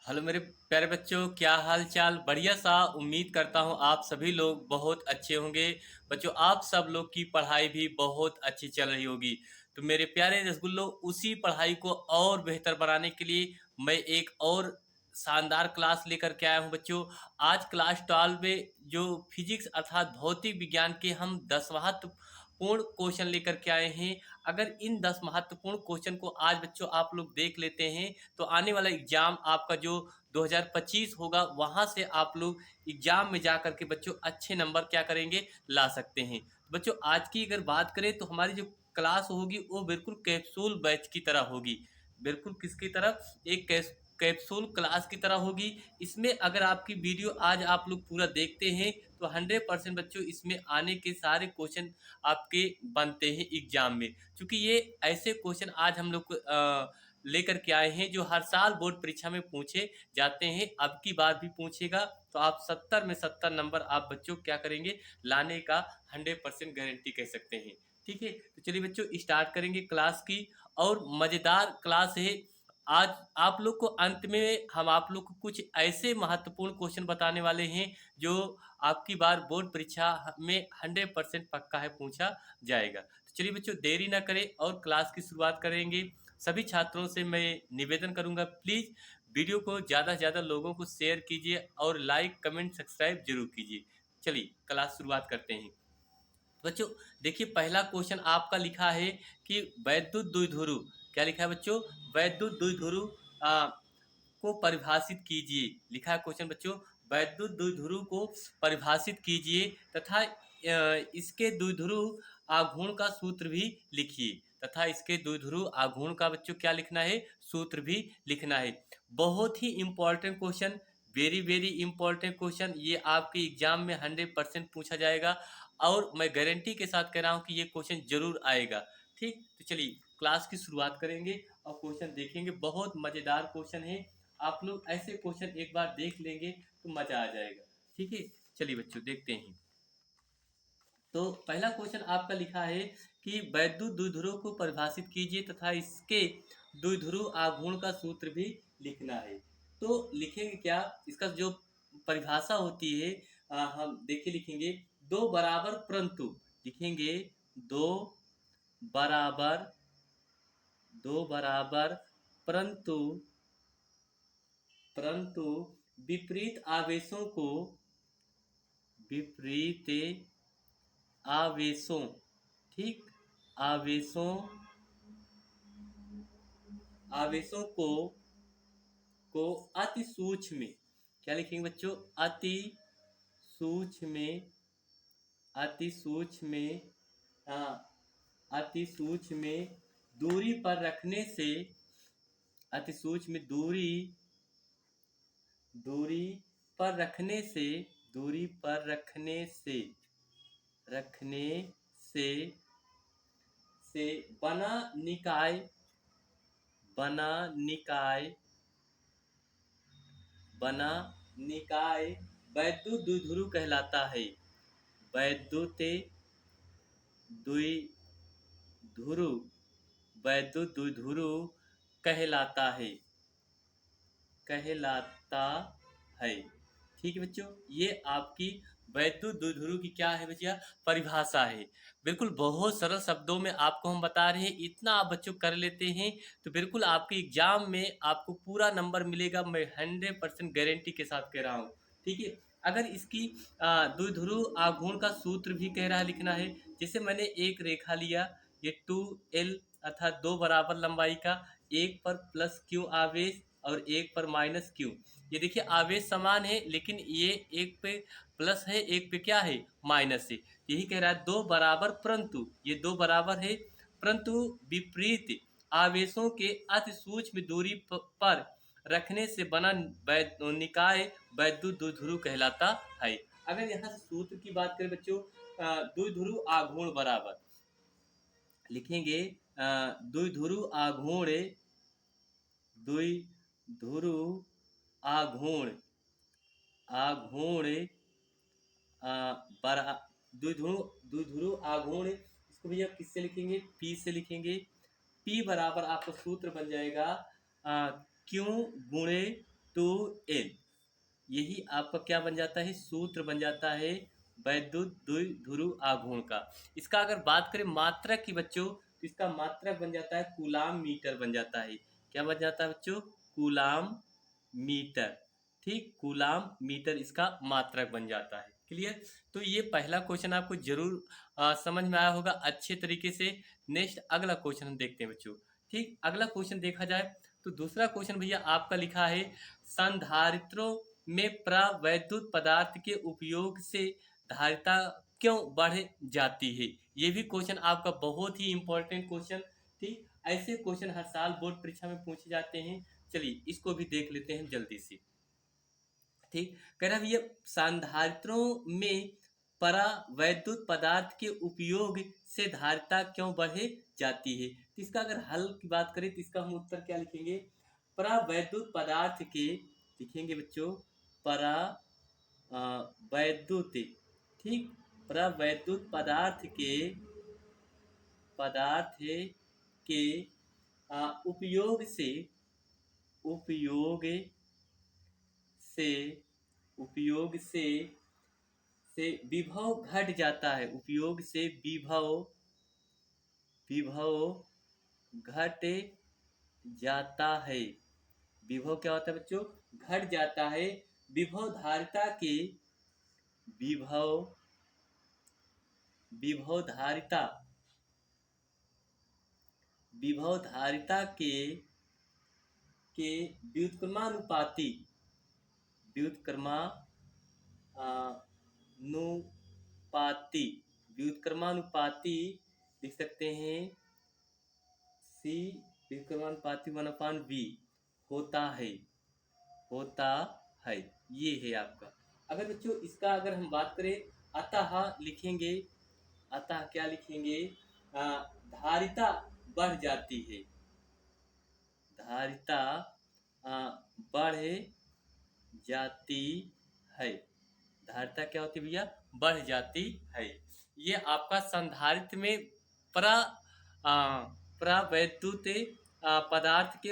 Hello मेरे प्यारे बच्चों, क्या हाल चाल। बढ़िया सा। उम्मीद करता हूँ आप सभी लोग बहुत अच्छे होंगे। बच्चों, आप सब लोग की पढ़ाई भी बहुत अच्छी चल रही होगी। तो मेरे प्यारे रसगुल्लो, उसी पढ़ाई को और बेहतर बनाने के लिए मैं एक और शानदार क्लास लेकर के आया हूँ बच्चों। आज क्लास 12 में जो फिजिक्स अर्थात भौतिक विज्ञान के हम 10 महत्वपूर्ण क्वेश्चन लेकर के आए हैं। अगर इन 10 महत्वपूर्ण क्वेश्चन को आज बच्चों आप लोग देख लेते हैं तो आने वाला एग्जाम आपका जो 2025 होगा, वहां से आप लोग एग्जाम में जा करके बच्चों अच्छे नंबर क्या करेंगे, ला सकते हैं। तो बच्चों, आज की अगर बात करें तो हमारी जो क्लास होगी वो बिल्कुल कैप्सूल बैच की तरह होगी। बिल्कुल किसकी तरह, एक कैप्सूल क्लास की तरह होगी। इसमें अगर आपकी वीडियो आज आप लोग पूरा देखते हैं तो 100% बच्चों इसमें आने के सारे क्वेश्चन आपके बनते हैं एग्जाम में। क्योंकि ये ऐसे क्वेश्चन आज हम लोग लेकर के आए हैं जो हर साल बोर्ड परीक्षा में पूछे जाते हैं। अब की बार भी पूछेगा तो आप 70 में 70 नंबर आप बच्चों क्या करेंगे, लाने का 100% गारंटी कह सकते हैं। ठीक है, तो चलिए बच्चों स्टार्ट करेंगे क्लास की। और मज़ेदार क्लास है आज। आप लोग को अंत में हम आप लोग को कुछ ऐसे महत्वपूर्ण क्वेश्चन बताने वाले हैं जो आपकी बार बोर्ड परीक्षा में 100% पक्का है पूछा जाएगा। तो चलिए बच्चों देरी ना करें और क्लास की शुरुआत करेंगे। सभी छात्रों से मैं निवेदन करूंगा, प्लीज़ वीडियो को ज़्यादा से ज़्यादा लोगों को शेयर कीजिए और लाइक कमेंट सब्सक्राइब जरूर कीजिए। चलिए क्लास शुरुआत करते हैं। तो बच्चों देखिए, पहला क्वेश्चन आपका लिखा है कि वैद्युत द्विध्रुव, क्या लिखा है बच्चों, वैद्युत द्विध्रुव को परिभाषित कीजिए। लिखा है क्वेश्चन बच्चों, वैद्युत द्विध्रुव को परिभाषित कीजिए तथा इसके द्विध्रुव आघूर्ण का सूत्र भी लिखिए। तथा इसके द्विध्रुव आघूर्ण का बच्चों क्या लिखना है, सूत्र भी लिखना है। बहुत ही important question, very very important question. ये आपके एग्जाम में 100% पूछा जाएगा और मैं गारंटी के साथ कह रहा हूँ कि ये क्वेश्चन जरूर आएगा। ठीक, तो चलिए क्लास की शुरुआत करेंगे और क्वेश्चन देखेंगे। बहुत मज़ेदार क्वेश्चन है, आप लोग ऐसे क्वेश्चन एक बार देख लेंगे तो मज़ा आ जाएगा। ठीक है, चलिए बच्चों देखते हैं। तो पहला क्वेश्चन आपका लिखा है कि वैद्युत द्विध्रुव को परिभाषित कीजिए तथा इसके द्विध्रुव आघूर्ण का सूत्र भी लिखना है। तो लिखेंगे क्या, इसका जो परिभाषा होती है हम देखिए लिखेंगे, दो बराबर परंतु, लिखेंगे दो बराबर, दो बराबर परंतु, परंतु विपरीत आवेशों को, विपरीत आवेशों, ठीक, आवेशों, आवेशों को अति सूक्ष्म, क्या लिखेंगे बच्चों, अति सूक्ष्म, अति सूक्ष्म, हाँ, अति सूक्ष्म दूरी पर रखने से, अति सूक्ष्म दूरी, दूरी पर रखने से, दूरी पर रखने से, रखने से से बना निकाय, बना निकाय, बना निकाय वैद्युत द्विध्रुव कहलाता है। वैद्युत द्विध्रुव, वैद्युत द्विध्रुव कहलाता है, कहलाता है। ठीक है बच्चों, ये आपकी वैद्युत द्विध्रुव की क्या है भैया, परिभाषा है। बिल्कुल बहुत सरल शब्दों में आपको हम बता रहे हैं, इतना आप बच्चों कर लेते हैं तो बिल्कुल आपके एग्जाम में आपको पूरा नंबर मिलेगा। मैं 100% गारंटी के साथ कह रहा हूँ। ठीक है, अगर इसकी द्विध्रुव आघूर्ण का सूत्र भी कह रहा है लिखना है। जैसे मैंने एक रेखा लिया, ये 2L अर्थात दो बराबर लंबाई का, एक पर प्लस क्यू आवेश और एक पर माइनस क्यू। ये देखिए आवेश समान है लेकिन ये एक पे प्लस है, एक पे क्या है, माइनस है। यही कह रहा है दो बराबर परंतु, ये दो बराबर है परंतु विपरीत आवेशों के अति सूक्ष्म दूरी पर रखने से बना निकाय वैद्युत द्विध्रुव कहलाता है। अगर यहाँ से सूत्र की बात करें बच्चों, द्विध्रुव आघूर्ण बराबर, लिखेंगे द्विध्रुव आघूर्ण, द्विध्रुव आघूर्ण, आघूर्ण बरा, द्विध्रुव, द्विध्रुव आघूर्ण, इसको भैया किससे लिखेंगे, पी से लिखेंगे। पी बराबर आपका सूत्र बन जाएगा क्यू गुणे टू एन, यही आपका क्या बन जाता है, सूत्र बन जाता है वैद्युत द्विध्रुव आघूर्ण का। इसका अगर बात करें मात्रक की बच्चों, तो इसका मात्रक बन जाता है कूलाम मीटर बन जाता है। क्या बन जाता है बच्चों, कूलाम मीटर। ठीक, कूलाम मीटर इसका मात्रक बन जाता है। क्लियर। तो ये पहला क्वेश्चन आपको जरूर समझ में आया होगा अच्छे तरीके से। नेक्स्ट अगला क्वेश्चन हम देखते हैं बच्चों। ठीक, अगला क्वेश्चन देखा जाए तो दूसरा क्वेश्चन भैया आपका लिखा है, संधारित्रों में प्रावैद्युत पदार्थ के उपयोग से धारिता क्यों बढ़ जाती है। ये भी क्वेश्चन आपका बहुत ही इंपॉर्टेंट क्वेश्चन। ठीक, ऐसे क्वेश्चन हर साल बोर्ड परीक्षा में पूछे जाते हैं। चलिए इसको भी देख लेते हैं जल्दी से। ठीक, कह रहा भैया संधारित्रों में परावैद्युत पदार्थ के उपयोग से धारिता क्यों बढ़ जाती है। तो इसका अगर हल की बात करें तो इसका हम उत्तर क्या लिखेंगे, परावैद्युत पदार्थ के, लिखेंगे बच्चों परा वैद्युत, ठीक, परावैद्युत पदार्थ के उपयोग से उपयोग से उपयोग से विभव घट जाता है। उपयोग से विभव घट जाता है। विभव क्या होता है बच्चों, घट जाता है। विभव धारिता के विभव विभव धारिता विभव धारिता के व्युत्क्रमानुपाती व्युत्क्रमानुपाती व्युत्क्रमानुपाती लिख सकते हैं, सी व्युत्क्रमानुपाती 1/v होता है। ये है आपका। अगर बच्चों इसका अगर हम बात करें, अतः लिखेंगे, अतः क्या लिखेंगे, धारिता बढ़ जाती है। धारिता बढ़ जाती है। धारिता क्या होती है भैया, बढ़ जाती है। ये आपका संधारित्र में प्रावैद्युत पदार्थ के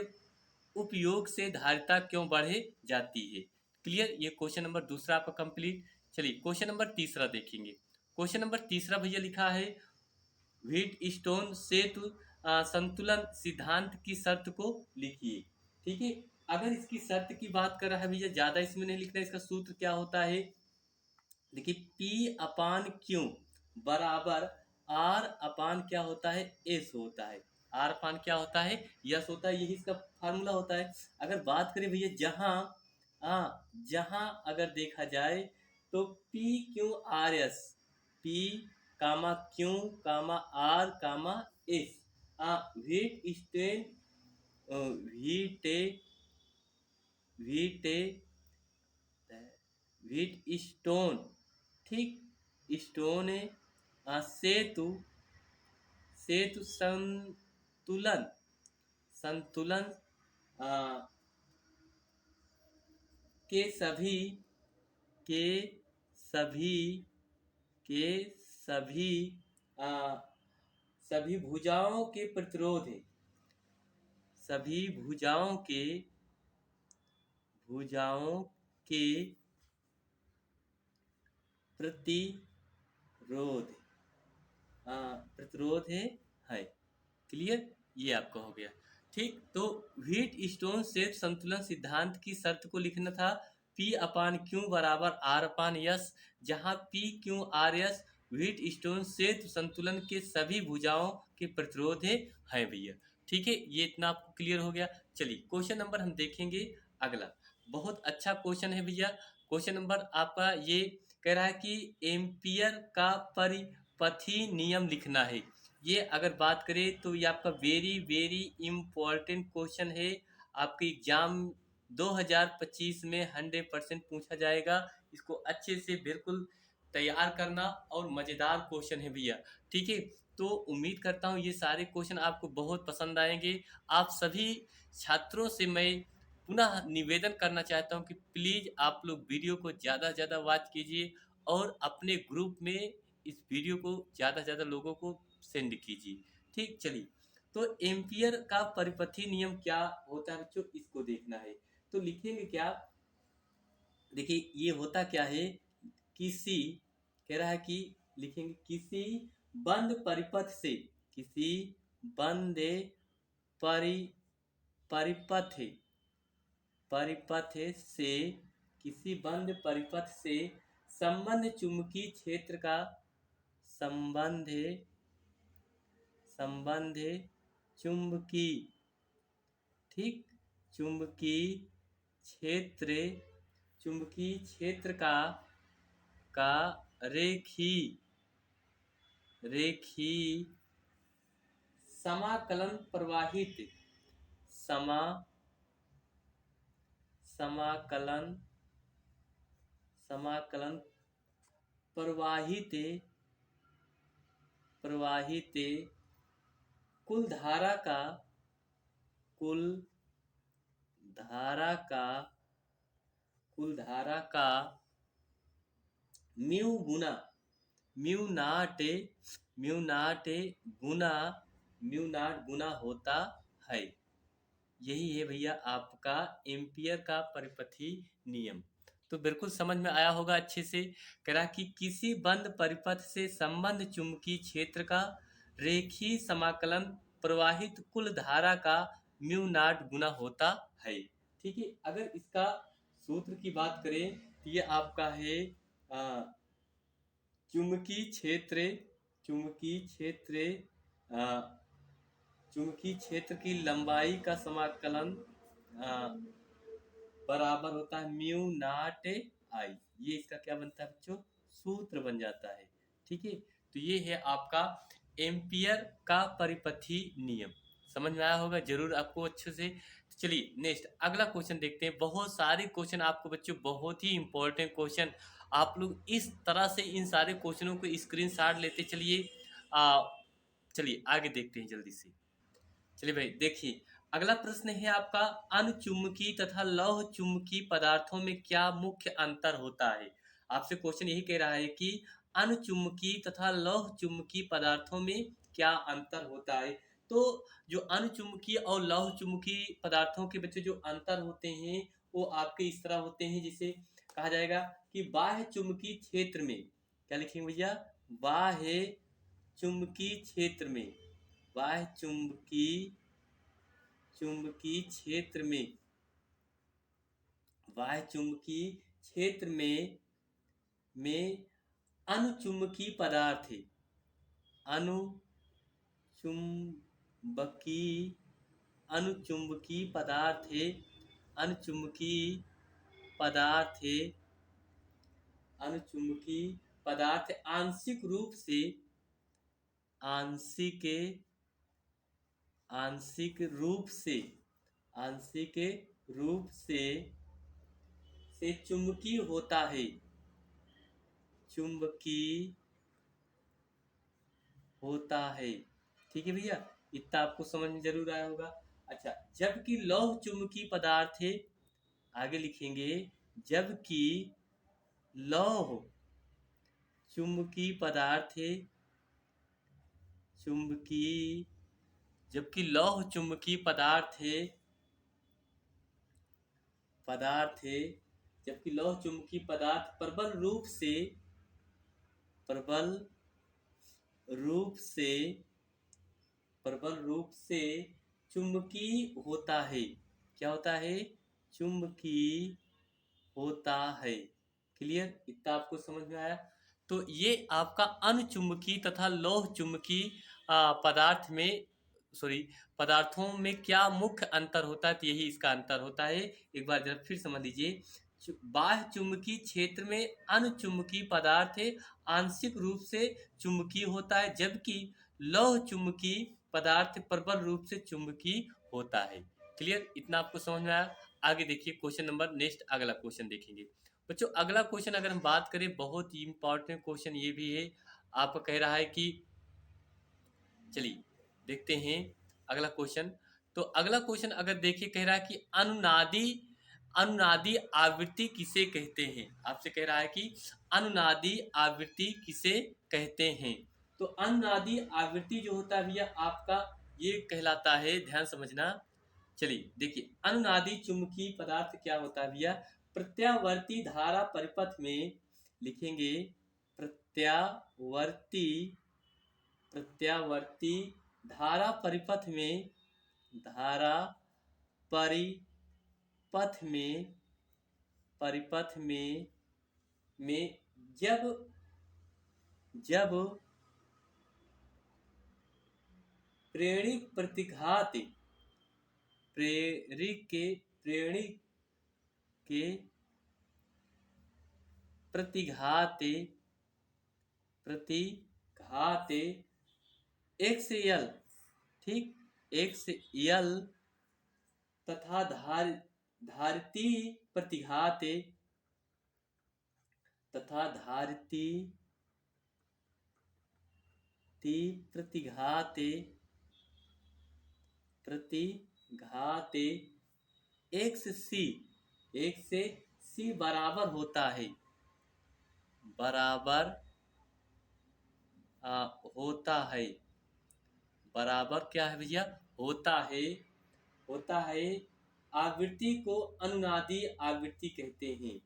उपयोग से धारिता क्यों बढ़ जाती है। क्लियर, ये क्वेश्चन नंबर दूसरा आपका कंप्लीट। चलिए क्वेश्चन नंबर तीसरा देखेंगे। क्वेश्चन नंबर तीसरा भैया लिखा है, व्हीटस्टोन सेतु संतुलन सिद्धांत की शर्त को लिखिए। ठीक है, अगर इसकी शर्त की बात कर रहा है भैया, ज्यादा इसमें नहीं लिखना है। इसका सूत्र क्या होता है, देखिए P/Q बराबर R अपान क्या होता है, S होता है। R अपान क्या होता है, यस होता है। यही इसका फार्मूला होता है। अगर बात करें भैया जहां अगर देखा जाए तो PQRS, P कामा Q कामा R कामा S, व्हीटस्टोन, ठीक, स्टोन सेतु संतुलन संतुलन के सभी के सभी के सभी सभी भुजाओं के प्रतिरोध है। सभी भुजाओं के प्रतिरोध है। क्लियर, ये आपका हो गया। ठीक, तो व्हीटस्टोन सेतु संतुलन सिद्धांत की शर्त को लिखना था, P/Q बराबर R/S, जहां PQRS व्हीटस्टोन सेतु संतुलन के सभी भुजाओं के प्रतिरोध है भैया। ठीक है, ये इतना आपको क्लियर हो गया। चलिए क्वेश्चन नंबर हम देखेंगे अगला। बहुत अच्छा क्वेश्चन है भैया। क्वेश्चन नंबर आपका ये कह रहा है कि एम्पियर का परिपथी नियम लिखना है। ये अगर बात करें तो ये आपका वेरी वेरी इम्पोर्टेंट क्वेश्चन है। आपके एग्जाम 2025 में 100% पूछा जाएगा। इसको अच्छे से बिल्कुल तैयार करना, और मज़ेदार क्वेश्चन है भैया। ठीक है, तो उम्मीद करता हूँ ये सारे क्वेश्चन आपको बहुत पसंद आएंगे। आप सभी छात्रों से मैं पुनः निवेदन करना चाहता हूँ कि प्लीज़ आप लोग वीडियो को ज़्यादा से ज़्यादा वॉच कीजिए, और अपने ग्रुप में इस वीडियो को ज़्यादा से ज़्यादा लोगों को सेंड कीजिए। ठीक, चलिए तो एम्पियर का परिपथी नियम क्या होता है बच्चों, इसको देखना है। तो लिखेंगे क्या, देखिए ये होता क्या है, किसी, कह रहा है कि लिखेंगे किसी बंद परिपथ से, किसी बंद परि परिपथ परिपथ से, किसी बंद परिपथ से संबंध चुंबकीय क्षेत्र का, संबंध संबंध चुंबकीय, ठीक, चुंबकीय क्षेत्र, चुंबकीय क्षेत्र का रेखीय रेखीय समाकलन प्रवाहित, समाकलन समाकलन प्रवाहित कुल धारा का, कुल धारा का कुल धारा का म्यू गुना, म्यू नाट गुना होता है। यही है भैया आपका एम्पियर का परिपथी नियम। तो बिल्कुल समझ में आया होगा अच्छे से। कह रहा कि किसी बंद परिपथ से संबंध चुंबकीय क्षेत्र का रेखीय समाकलन प्रवाहित कुल धारा का म्यू नाट गुना होता है। ठीक है, अगर इसका सूत्र की बात करें तो ये आपका है चुंबकीय क्षेत्र, चुंबकीय क्षेत्र चुंबकीय क्षेत्र की लंबाई का समाकलन बराबर होता है म्यू नाट आई। ये इसका क्या बनता है बच्चों, सूत्र बन जाता है। ठीक है, तो ये है आपका एम्पियर का परिपथी नियम। समझ में आया होगा जरूर आपको अच्छे से। तो चलिए नेक्स्ट अगला क्वेश्चन देखते हैं। बहुत सारे क्वेश्चन आपको बच्चों, बहुत ही इंपॉर्टेंट क्वेश्चन, आप लोग इस तरह से इन सारे क्वेश्चनों को स्क्रीनशॉट लेते चलिए। चलिए आगे देखते हैं जल्दी से। चलिए भाई देखिए, अगला प्रश्न है आपका, अनुचुंबकीय तथा लौह चुंबकीय पदार्थों में क्या मुख्य अंतर होता है। आपसे क्वेश्चन यही कह रहा है कि अनुचुंबकीय तथा लौह चुंबकीय पदार्थों में क्या अंतर होता है। तो जो अनुचुंबकीय और लौह चुंबकीय पदार्थों के बच्चे जो अंतर होते हैं वो आपके इस तरह होते हैं, जिसे कहा जाएगा कि बाह्य चुंबकीय क्षेत्र में, क्या लिखेंगे भैया, बाह्य चुंबकीय क्षेत्र में, बाह्य चुंबकीय क्षेत्र में, बाह्य चुंबकीय क्षेत्र में अनुचुंबकीय पदार्थ है, अनुचुंबकीय पदार्थ है, अनुचुंबकीय पदार्थ आंशिक रूप से, आंशिक रूप से चुंबकीय होता है, चुंबकीय होता है। ठीक है भैया, इतना आपको समझ में जरूर आया होगा। अच्छा, जबकि लौह चुंबकीय पदार्थ है, आगे लिखेंगे, जबकि लौह चुंबकीय पदार्थ है, जबकि लौह चुंबकीय पदार्थ है, जबकि लौह चुंबकीय पदार्थ प्रबल रूप से चुंबकीय होता है। क्या होता है, चुंबकीय होता है। क्लियर, इतना आपको समझ में आया। तो ये आपका अनुचुंबकीय तथा लौह चुंबकीय पदार्थों में क्या मुख्य अंतर होता है, तो यही इसका अंतर होता है। एक बार जरा फिर समझ लीजिए, बाह्य चुंबकीय क्षेत्र में अनुचुंबकीय पदार्थ है, आंशिक रूप से चुंबकीय होता है, जबकि लौह चुंबकीय पदार्थ प्रबल रूप से चुंबकीय होता है। क्लियर, इतना आपको समझ में आया। आगे देखिए क्वेश्चन नंबर, नेक्स्ट अगला क्वेश्चन देखेंगे बच्चों। अगला क्वेश्चन अगर हम बात करें, बहुत ही इंपॉर्टेंट क्वेश्चन ये भी है। आपको कह रहा है कि, चलिए देखते हैं अगला क्वेश्चन। तो अगला क्वेश्चन अगर देखिए, कह रहा है कि अनुनादी आवृत्ति किसे कहते हैं। आपसे कह रहा है कि अनुनादी आवृत्ति किसे कहते हैं। तो अनुनादी आवृत्ति जो होता है भैया आपका, ये कहलाता है, ध्यान समझना, चलिए देखिए, अनुनादी चुंबकीय पदार्थ क्या होता है भैया? प्रत्यावर्ती धारा परिपथ में लिखेंगे, प्रत्यावर्ती प्रत्यावर्ती धारा परिपथ में, धारा परिपथ में, परिपथ में जब जब प्रेरिक प्रतिघात, प्रेरिक के प्रतिघात एक्स एल, ठीक, एक्स एल तथा धारिती प्रतिघात तथा धारिती प्रतिघात एक्स से सी बराबर होता है, बराबर होता है, बराबर क्या है भैया? होता है। आवृत्ति को अनुनादी आवृत्ति कहते हैं,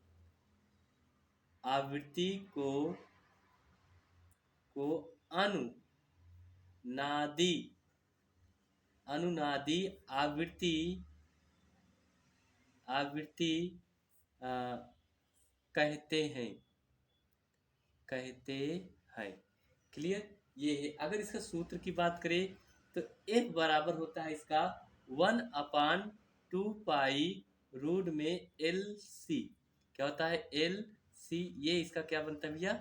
आवृत्ति को अनुनादी आवृत्ति कहते हैं, क्लियर? ये है। अगर इसका सूत्र की बात करें तो F बराबर होता है इसका 1/2 रूट में LC, क्या होता है? LC, ये इसका क्या बनता है भैया?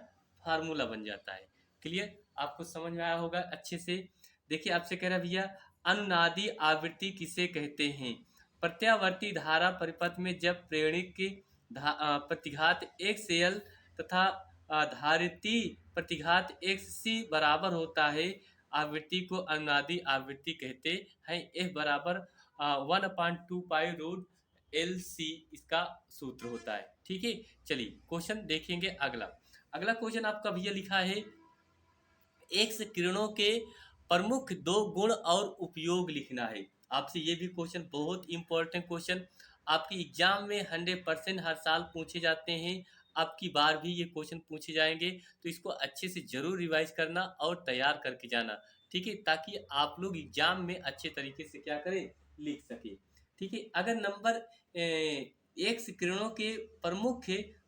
फार्मूला बन जाता है। क्लियर? आपको समझ में आया होगा अच्छे से। देखिए आपसे कह रहा भैया, अनुनादी आवृत्ति किसे कहते हैं? प्रत्यावर्ती धारा परिपथ में जब प्रेरणिक की प्रतिघात XL तथा धारिती प्रतिघात XC बराबर होता है, आवृत्ति को अनुनादी आवृत्ति कहते हैं। F बराबर 1/2 रूट LC इसका सूत्र होता है। ठीक है, चलिए क्वेश्चन देखेंगे। अगला क्वेश्चन आपका भैया लिखा है, एक्स किरणों के प्रमुख 2 गुण और उपयोग लिखना है। आपसे ये भी क्वेश्चन बहुत इंपॉर्टेंट क्वेश्चन, आपके एग्जाम में 100% हर साल पूछे जाते हैं। आपकी बार भी ये क्वेश्चन पूछे जाएंगे, तो इसको अच्छे से जरूर रिवाइज करना और तैयार करके जाना, ठीक है, ताकि आप लोग एग्जाम में अच्छे तरीके से क्या करें, लिख सके। ठीक है, अगर नंबर एक्स किरणों के प्रमुख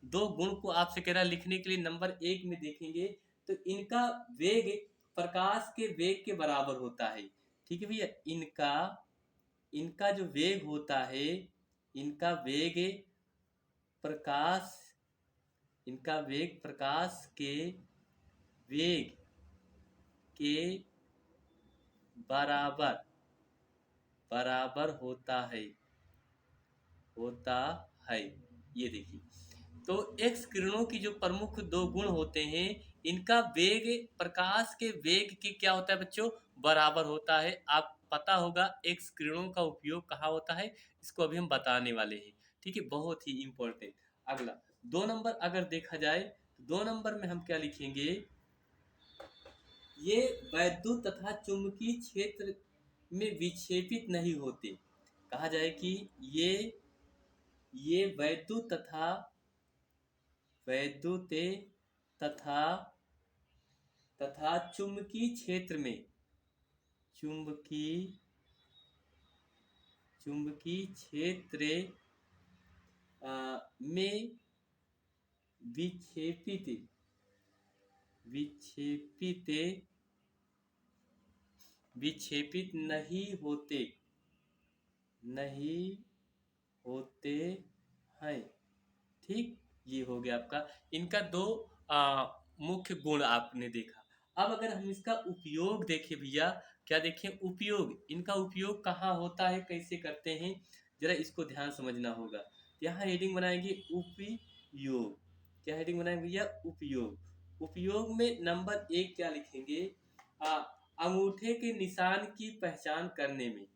2 गुण को आपसे कह रहा लिखने के लिए, नंबर 1 में देखेंगे तो इनका वेग प्रकाश के वेग के बराबर होता है। ठीक है भैया, इनका जो वेग होता है, इनका वेग प्रकाश के वेग के बराबर होता है। ये देखिए, तो एक्स किरणों की जो प्रमुख 2 गुण होते हैं, इनका वेग प्रकाश के वेग के क्या होता है बच्चों? बराबर होता है। आप पता होगा एक्स किरणों का उपयोग कहाँ होता है, इसको अभी हम बताने वाले हैं। ठीक है, बहुत ही इंपॉर्टेंट। अगला 2 नंबर अगर देखा जाए तो 2 नंबर में हम क्या लिखेंगे, ये वैद्युत तथा चुंबकीय क्षेत्र में विक्षेपित नहीं होते। कहा जाए कि ये वैद्युत तथा चुंबकीय क्षेत्र में में विक्षेपित नहीं होते हैं। ठीक, ये हो गया आपका इनका 2 मुख्य गुण आपने देखा। अब अगर हम इसका उपयोग देखें भैया, क्या देखें उपयोग, इनका उपयोग कहाँ होता है, कैसे करते हैं, जरा इसको ध्यान समझना होगा। यहाँ हेडिंग बनाएंगे उपयोग। क्या हेडिंग बनाएंगे भैया? उपयोग। उपयोग में नंबर 1 क्या लिखेंगे, अंगूठे के निशान की पहचान करने में।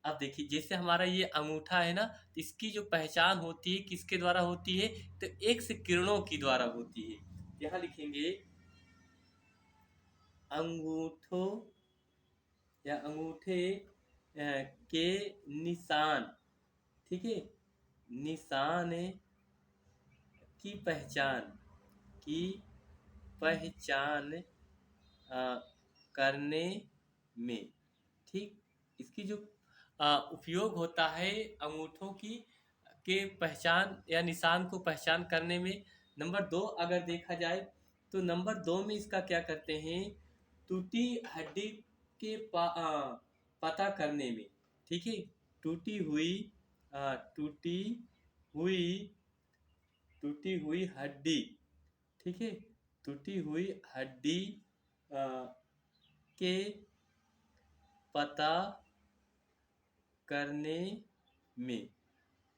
अब देखिए, जैसे हमारा ये अंगूठा है ना, इसकी जो पहचान होती है किसके द्वारा होती है, तो एक्स किरणों की द्वारा होती है। यहाँ लिखेंगे अंगूठों या अंगूठे के निशान, ठीक है, निशान की पहचान, की पहचान करने में, ठीक, इसकी जो उपयोग होता है अंगूठों की के पहचान या निशान को पहचान करने में। नंबर दो अगर देखा जाए तो नंबर दो में इसका क्या करते हैं, टूटी हड्डी के पता करने में, ठीक है, टूटी हुई टूटी हुई टूटी हुई हड्डी, ठीक है, टूटी हुई हड्डी अ, के पता करने में।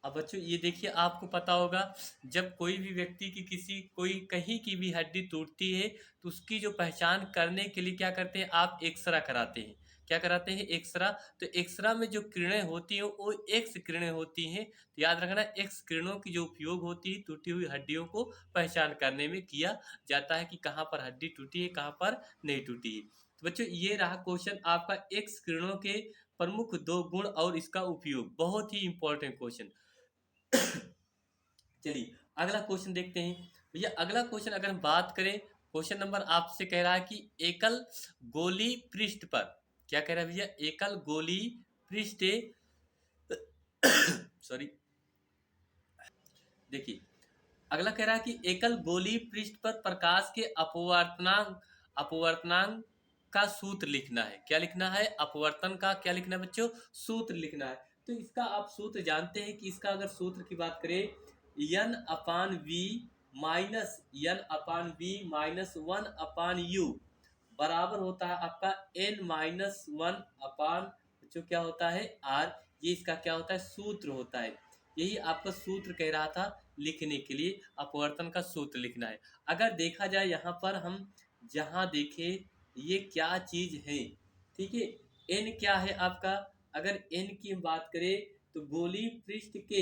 अब बच्चों ये देखिए, आपको पता होगा जब कोई भी व्यक्ति की किसी कोई कहीं की भी हड्डी टूटती है तो उसकी जो पहचान करने के लिए क्या करते हैं, आप एक्सरा कराते हैं। क्या कराते हैं, एक्सरा। तो एक्सरा में जो किरणें होती हैं वो एक्स किरणें होती हैं। तो याद रखना, एक्स किरणों की जो उपयोग होती है टूटी हुई हड्डियों को पहचान करने में किया जाता है कि कहाँ पर हड्डी टूटी है, कहाँ पर नहीं टूटी है। तो बच्चों ये रहा क्वेश्चन आपका, एक्स किरणों के प्रमुख दो गुण और इसका उपयोग। बहुत ही इंपॉर्टेंट क्वेश्चन। चलिए अगला क्वेश्चन देखते हैं। भैया अगला क्वेश्चन अगर हम बात करें, क्वेश्चन नंबर आपसे कह रहा है कि एकल गोली पृष्ठ पर, क्या कह रहा है भैया, एकल गोली पृष्ठ सॉरी, देखिए अगला कह रहा है कि एकल गोली पृष्ठ पर प्रकाश के अपवर्तनांक का सूत्र लिखना है। क्या लिखना है, अपवर्तन का क्या लिखना है बच्चों, सूत्र लिखना है। तो इसका आप सूत्र जानते हैं कि इसका अगर सूत्र की बात करें, n upon v minus one upon u बराबर होता है आपका एन माइनस वन अपान जो क्या होता है आर। ये इसका क्या होता है, सूत्र होता है। यही आपका सूत्र कह रहा था लिखने के लिए, अपवर्तन का सूत्र लिखना है। अगर देखा जाए यहाँ पर हम जहाँ देखें ये क्या चीज है, ठीक है, एन क्या है आपका, अगर एन की हम बात करें तो गोली पृष्ठ के,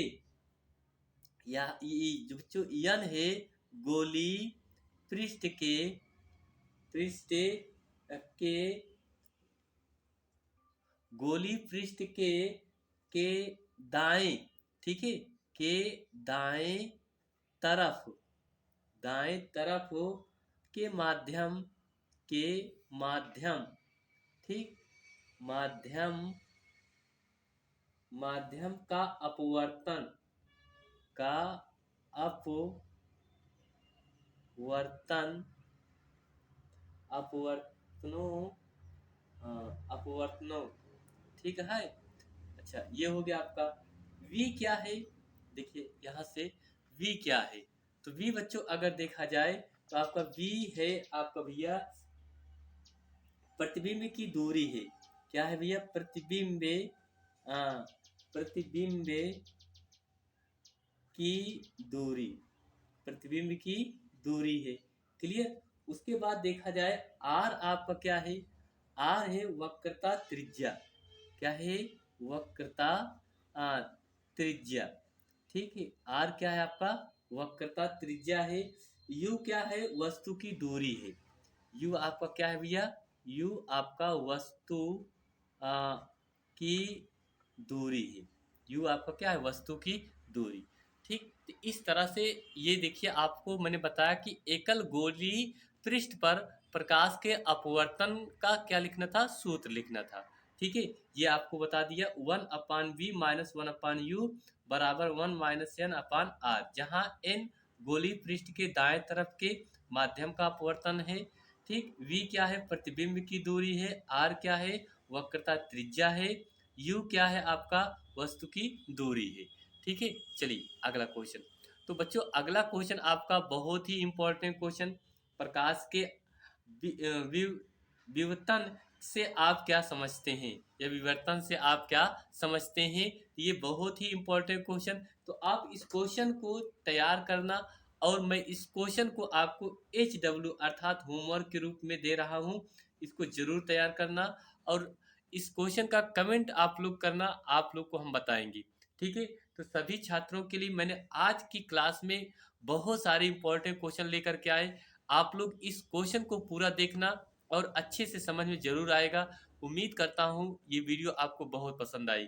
या जो यन है गोली पृष्ठ पृष्ठ के गोली पृष्ठ के दाएं, ठीक है, के दाएं तरफ, दाएं तरफ के माध्यम, के माध्यम, ठीक, माध्यम, माध्यम का अपवर्तन, का अपवर्तन, अपवर्तनों अपवर्तनों, ठीक है। अच्छा ये हो गया आपका। v क्या है, देखिए यहाँ से v क्या है, तो v बच्चों अगर देखा जाए तो आपका v है आपका भैया प्रतिबिंब की दूरी है। क्या है भैया, प्रतिबिंब, प्रतिबिंब की दूरी, प्रतिबिंब की दूरी है, क्लियर। उसके बाद देखा जाए r आपका क्या है, r है वक्रता त्रिज्या, क्या है, वक्रता त्रिज्या, ठीक है, r क्या है आपका, वक्रता त्रिज्या है। u क्या है, वस्तु की दूरी है। u आपका क्या है भैया, u आपका वस्तु की दूरी है। u आपका क्या है, वस्तु की दूरी, ठीक। तो इस तरह से ये देखिए, आपको मैंने बताया कि एकल गोली पृष्ठ पर प्रकाश के अपवर्तन का क्या लिखना था, सूत्र लिखना था, ठीक है। ये आपको बता दिया, one upon v minus one upon u बराबर one minus n upon r, जहाँ एन गोली पृष्ठ के दाएं तरफ के माध्यम का अपवर्तन है, ठीक। v क्या है, प्रतिबिंब की दूरी है। r क्या है, वक्रता त्रिज्या है। u क्या है आपका, वस्तु की दूरी है, ठीक है। चलिए अगला क्वेश्चन। तो बच्चों अगला क्वेश्चन आपका बहुत ही इंपॉर्टेंट क्वेश्चन, प्रकाश के विवर्तन से आप क्या समझते हैं, या विवर्तन से आप क्या समझते हैं, ये बहुत ही इंपॉर्टेंट क्वेश्चन। तो आप इस क्वेश्चन को तैयार करना, और मैं इस क्वेश्चन को आपको HW अर्थात होमवर्क के रूप में दे रहा हूँ, इसको जरूर तैयार करना। और इस क्वेश्चन का कमेंट आप लोग करना, आप लोग को हम बताएंगे, ठीक है। तो सभी छात्रों के लिए मैंने आज की क्लास में बहुत सारे इंपॉर्टेंट क्वेश्चन लेकर के आए। आप लोग इस क्वेश्चन को पूरा देखना और अच्छे से समझ में जरूर आएगा। उम्मीद करता हूँ ये वीडियो आपको बहुत पसंद आई।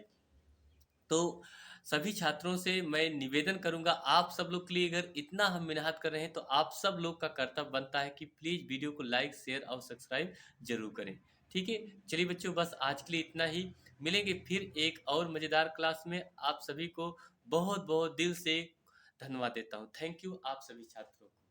तो सभी छात्रों से मैं निवेदन करूँगा, आप सब लोग के लिए अगर इतना हम मेहनत कर रहे हैं तो आप सब लोग का कर्तव्य बनता है कि प्लीज़ वीडियो को लाइक, शेयर और सब्सक्राइब ज़रूर करें। ठीक है? चलिए बच्चों, बस आज के लिए इतना ही। मिलेंगे फिर एक और मज़ेदार क्लास में। आप सभी को बहुत-बहुत दिल से धन्यवाद देता हूँ। थैंक यू आप सभी छात्रों को।